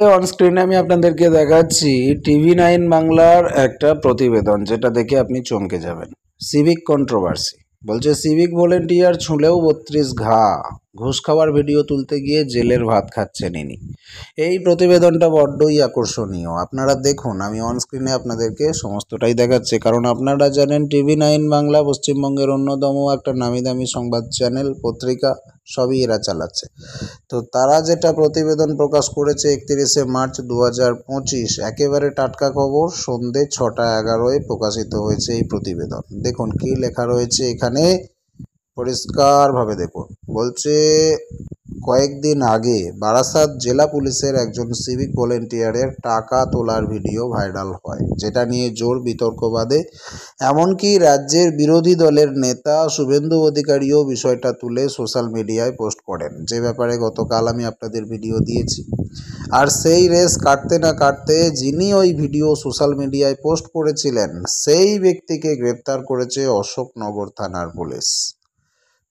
On স্ক্রিনে আমি আপনাদেরকে দেখাচ্ছি টিভি9 বাংলার একটা প্রতিবেদন, যেটা দেখে আপনি চমকে যাবেন। সিভিক কন্ট্রোভার্সি বলছে, সিভিক ভলেন্টিয়ার ছুঁলেও 32 ঘা, ঘুষ খাওয়ার ভিডিও তুলতে গিয়ে জেলের ভাত খাচ্ছেন ইনি। এই প্রতিবেদনটা বড্ডই আকর্ষণীয়, আপনারা দেখুন। আমি অন স্ক্রিনে আপনাদেরকে সমস্তটাই দেখাচ্ছি, কারণ আপনারা জানেন টিভি9 বাংলা পশ্চিমবঙ্গের অন্যতম একটা নামি দামি সংবাদ চ্যানেল, পত্রিকা, সবই এরা চালাচ্ছে। তো তারা যেটা প্রতিবেদন প্রকাশ করেছে 31শে মার্চ 2025, একেবারে টাটকা খবর, সন্ধে 6:11 প্রকাশিত হয়েছে এই প্রতিবেদন। দেখুন কি লেখা রয়েছে এখানে, পরিষ্কারভাবে দেখুন। বলছে, কয়েকদিন আগে বারাসাত জেলা পুলিশের একজন সিভিক ভলেন্টিয়ারের টাকা তোলার ভিডিও ভাইরাল হয়, যেটা নিয়ে জোর বিতর্ক বাধে। এমনকি রাজ্যের বিরোধী দলের নেতা শুভেন্দু অধিকারীও বিষয়টা তুলে সোশ্যাল মিডিয়ায় পোস্ট করেন, যে ব্যাপারে গতকাল আমি আপনাদের ভিডিও দিয়েছি। আর সেই রেস কাটতে না কাটতে যিনি ওই ভিডিও সোশ্যাল মিডিয়ায় পোস্ট করেছিলেন, সেই ব্যক্তিকে গ্রেপ্তার করেছে অশোকনগর থানার পুলিশ।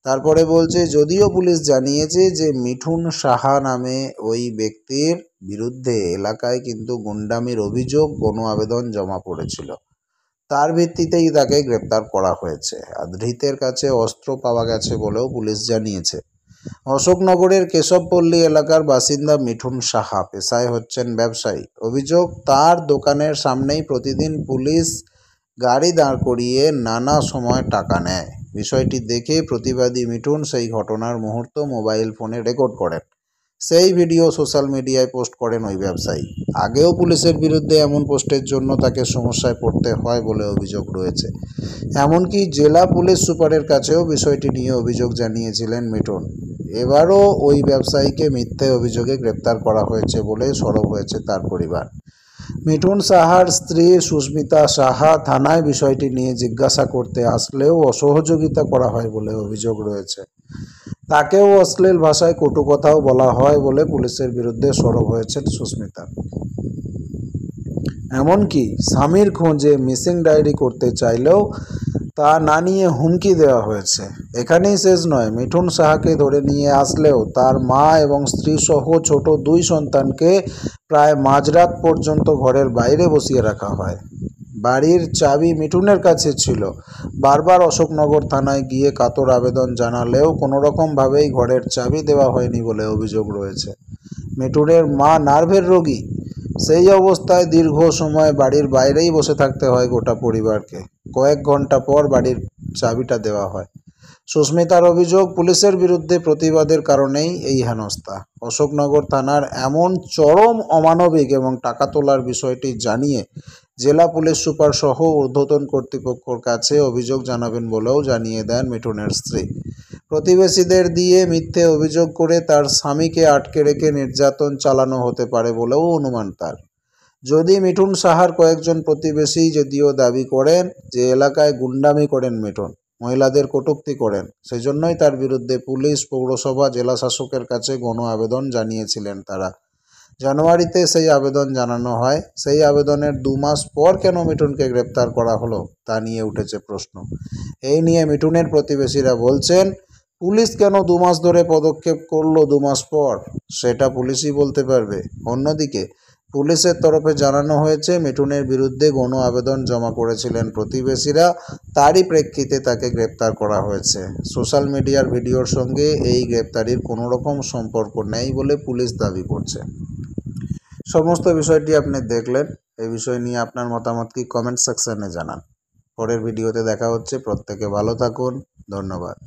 তারপরে বলছে, যদিও পুলিশ জানিয়েছে যে মিঠুন সাহা নামে ওই ব্যক্তির বিরুদ্ধে এলাকায় কিন্তু গুন্ডামির অভিযোগ গণ আবেদন জমা পড়েছিল, তার ভিত্তিতেই তাকে গ্রেপ্তার করা হয়েছে। আর ধৃতের কাছে অস্ত্র পাওয়া গেছে বলেও পুলিশ জানিয়েছে। অশোকনগরের কেশবপল্লী এলাকার বাসিন্দা মিঠুন সাহা পেশায় হচ্ছেন ব্যবসায়ী। অভিযোগ, তার দোকানের সামনেই প্রতিদিন পুলিশ গাড়ি দাঁড় করিয়ে নানা সময় টাকা নেয়। বিষয়টি দেখে প্রতিবাদী মিঠুন সেই ঘটনার মুহূর্ত মোবাইল ফোনে রেকর্ড করেন। সেই ভিডিও সোশ্যাল মিডিয়ায় পোস্ট করেন ওই ব্যবসায়ী। আগেও পুলিশের বিরুদ্ধে এমন পোস্টের জন্য তাকে সমস্যায় পড়তে হয় বলে অভিযোগ রয়েছে। এমনকি জেলা পুলিশ সুপারের কাছেও বিষয়টি নিয়ে অভিযোগ জানিয়েছিলেন মিঠুন। এবারও ওই ব্যবসায়ীকে মিথ্যে অভিযোগে গ্রেপ্তার করা হয়েছে বলে সরব হয়েছে তার পরিবার। মিঠুন সাহার স্ত্রী সুস্মিতা সাহা থানায় বিষয়টি নিয়ে জিজ্ঞাসা করতে আসলেও অসহযোগিতা করা হয় বলে অভিযোগ রয়েছে। তাকেও অশ্লীল ভাষায় কটু কথাও বলা হয় বলে পুলিশের বিরুদ্ধে সরব হয়েছেন সুস্মিতা। এমনকি স্বামীর খোঁজে মিসিং ডায়েরি করতে চাইলেও তা না নিয়ে হুমকি দেওয়া হয়েছে। এখানেই শেষ নয়, মিঠুন সাহাকে ধরে নিয়ে আসলেও তার মা এবং স্ত্রী সহ ছোট 2 সন্তানকে প্রায় মাঝরাত পর্যন্ত ঘরের বাইরে বসিয়ে রাখা হয়। বাড়ির চাবি মিঠুনের কাছে ছিল। বারবার অশোকনগর থানায় গিয়ে কাতর আবেদন জানালেও কোনোরকমভাবেই ঘরের চাবি দেওয়া হয়নি বলে অভিযোগ রয়েছে। মিঠুনের মা নার্ভের রোগী, সেই অবস্থায় দীর্ঘ সময় বাড়ির বাইরেই বসে থাকতে হয় গোটা পরিবারকে। কয়েক ঘন্টা পর বাড়ির চাবিটা দেওয়া হয়। সুস্মিতার অভিযোগ, পুলিশের বিরুদ্ধে প্রতিবাদের কারণেই এই হেনস্থা। অশোকনগর থানার এমন চরম অমানবিক এবং টাকা তোলার বিষয়টি জানিয়ে জেলা পুলিশ সুপার সহ ঊর্ধ্বতন কর্তৃপক্ষের কাছে অভিযোগ জানাবেন বলেও জানিয়ে দেন মিঠুনের স্ত্রী। প্রতিবেশীদের দিয়ে মিথ্যে অভিযোগ করে তার স্বামীকে আটকে রেখে নির্যাতন চালানো হতে পারে বলেও অনুমান তার। যদি মিঠুন সাহার কয়েকজন প্রতিবেশী যদিও দাবি করেন যে এলাকায় গুন্ডামি করেন মিঠুন, মহিলাদের কটূক্তি করেন, সেজন্যই তার বিরুদ্ধে পুলিশ, পৌরসভা, জেলা শাসকের কাছে গণ আবেদন জানিয়েছিলেন তারা। জানুয়ারিতে সেই আবেদন জানানো হয়। সেই আবেদনের 2 মাস পর কেন মিঠুনকে গ্রেপ্তার করা হলো তা নিয়ে উঠেছে প্রশ্ন। এই নিয়ে মিঠুনের প্রতিবেশীরা বলছেন, পুলিশ কেন 2 মাস ধরে পদক্ষেপ করলো 2 মাস পর, সেটা পুলিশই বলতে পারবে। অন্যদিকে পুলিশের তরফে জানানো হয়েছে মিঠুনের বিরুদ্ধে গণ আবেদন জমা করেছিলেন প্রতিবেশীরা, তারই প্রেক্ষিতে তাকে গ্রেপ্তার করা হয়েছে। সোশ্যাল মিডিয়ার ভিডিওর সঙ্গে এই গ্রেপ্তারির কোনো রকম সম্পর্ক নেই বলে পুলিশ দাবি করছে। সমস্ত বিষয়টি আপনি দেখলেন। এই বিষয় নিয়ে আপনার মতামত কি কমেন্ট সেকশনে জানান। পরের ভিডিওতে দেখা হচ্ছে। প্রত্যেকে ভালো থাকুন। ধন্যবাদ।